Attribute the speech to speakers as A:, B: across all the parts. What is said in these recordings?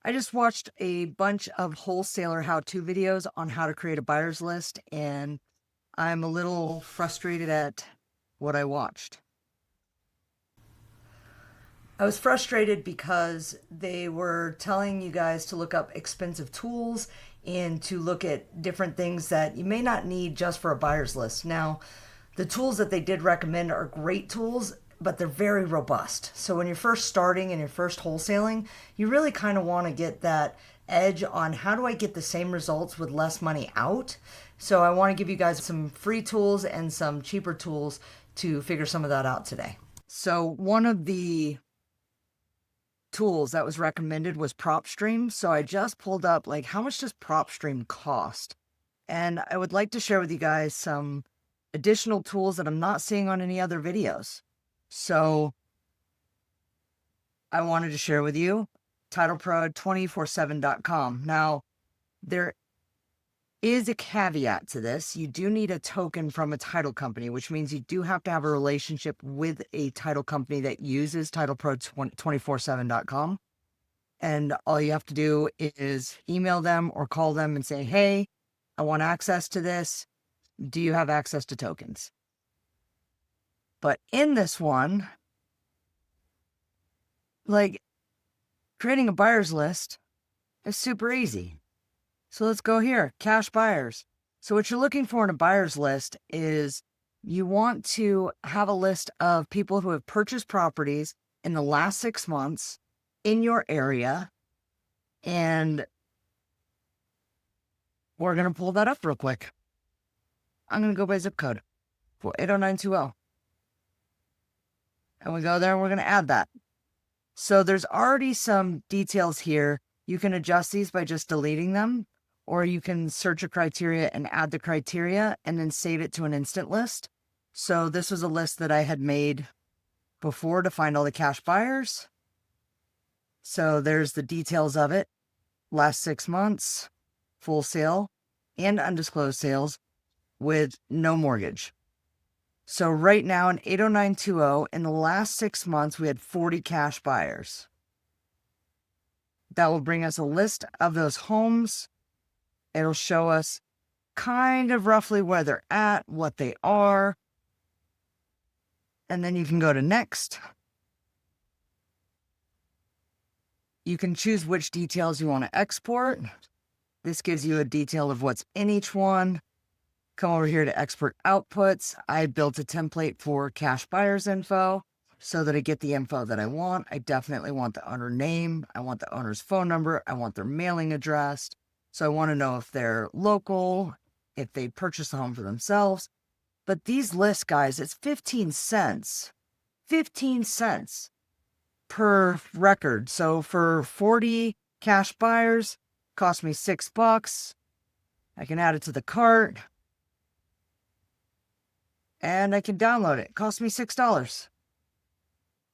A: I just watched a bunch of wholesaler how-to videos on how to create a buyer's list, and I'm a little frustrated at what I watched. I was frustrated because they were telling you guys to look up expensive tools and to look at different things that you may not need just for a buyer's list. Now, the tools that they did recommend are great tools, but they're very robust. So when you're first starting and you're first wholesaling, you really kind of want to get that edge on how do I get the same results with less money out. So I want to give you guys some free tools and some cheaper tools to figure some of that out today. So one of the tools that was recommended was PropStream. So I just pulled up like how much does PropStream cost? And I would like to share with you guys some additional tools that I'm not seeing on any other videos. So I wanted to share with you TitlePro247.com. Now, there is a caveat to this. You do need a token from a title company, which means you do have to have a relationship with a title company that uses TitlePro247.com. And all you have to do is email them or call them and say, hey, I want access to this. Do you have access to tokens? But in this one, like creating a buyer's list is super easy. So let's go here, cash buyers. So what you're looking for in a buyer's list is you want to have a list of people who have purchased properties in the last 6 months in your area. And we're going to pull that up real quick. I'm going to go by zip code for 80920. And we go there and we're going to add that. So there's already some details here. You can adjust these by just deleting them, or you can search a criteria and add the criteria and then save it to an instant list. So this was a list that I had made before to find all the cash buyers. So there's the details of it. Last 6 months, full sale and undisclosed sales with no mortgage. So right now in 80920, in the last 6 months, we had 40 cash buyers. That will bring us a list of those homes. It'll show us kind of roughly where they're at, what they are. And then you can go to next. You can choose which details you want to export. This gives you a detail of what's in each one. Come over here to export outputs. I built a template for cash buyers info so that I get the info that I want. I definitely want the owner name. I want the owner's phone number. I want their mailing address. So I want to know if they're local, if they purchase the home for themselves. But these lists, guys, it's 15 cents. 15 cents per record. So for 40 cash buyers, cost me $6. I can add it to the cart. And I can download it. It cost me $6.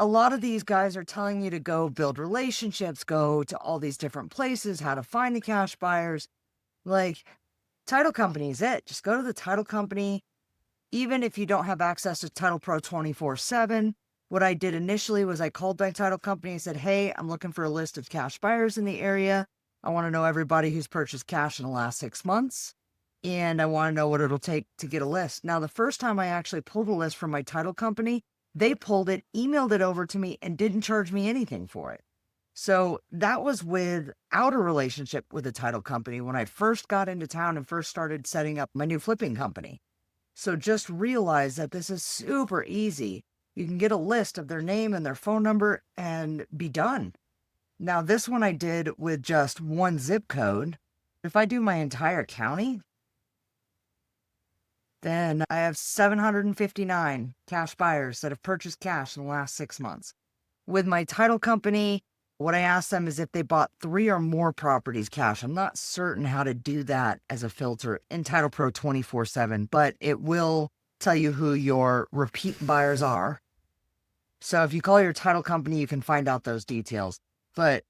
A: A lot of these guys are telling you to go build relationships, go to all these different places, how to find the cash buyers. Like, title company is it. Just go to the title company. Even if you don't have access to Title Pro 24/7, what I did initially was I called my title company and said, hey, I'm looking for a list of cash buyers in the area. I want to know everybody who's purchased cash in the last 6 months. And I want to know what it'll take to get a list. Now, the first time I actually pulled a list from my title company, they pulled it, emailed it over to me, and didn't charge me anything for it. So that was without a relationship with a title company when I first got into town and first started setting up my new flipping company. So just realize that this is super easy. You can get a list of their name and their phone number and be done. Now, this one I did with just one zip code. If I do my entire county, then I have 759 cash buyers that have purchased cash in the last 6 months. With my title company, what I asked them is if they bought 3 or more properties cash. I'm not certain how to do that as a filter in Title Pro 24/7, but it will tell you who your repeat buyers are. So if you call your title company, you can find out those details. But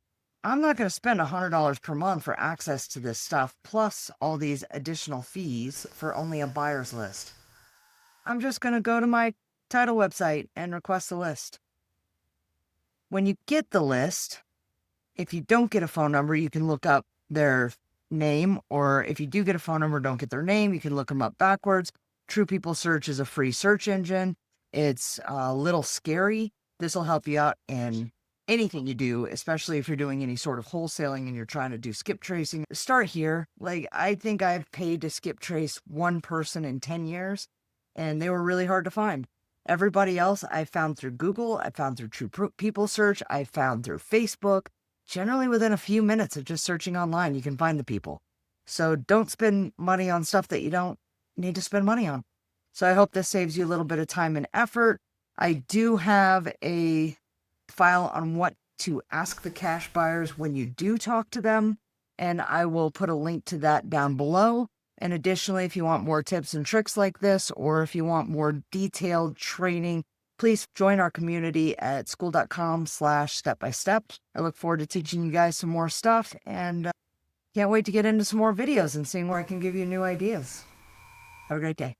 A: I'm not going to spend $100 per month for access to this stuff, plus all these additional fees for only a buyer's list. I'm just going to go to my title website and request a list. When you get the list, If you don't get a phone number, you can look up their name, or if you do get a phone number, don't get their name, you can look them up backwards. True People Search is a free search engine. It's a little scary. This will help you out in anything you do, especially if you're doing any sort of wholesaling and you're trying to do skip tracing. Start here. Like, I think I've paid to skip trace one person in 10 years, and they were really hard to find. Everybody else I found through Google, I found through True People Search, I found through Facebook. Generally within a few minutes of just searching online, you can find the people. So don't spend money on stuff that you don't need to spend money on. So I hope this saves you a little bit of time and effort. I do have a file on what to ask the cash buyers when you do talk to them, and I will put a link to that down below. And additionally, if you want more tips and tricks like this, or if you want more detailed training, please join our community at school.com/step-by-step. I look forward to teaching you guys some more stuff, and can't wait to get into some more videos and seeing where I can give you new ideas. Have a great day.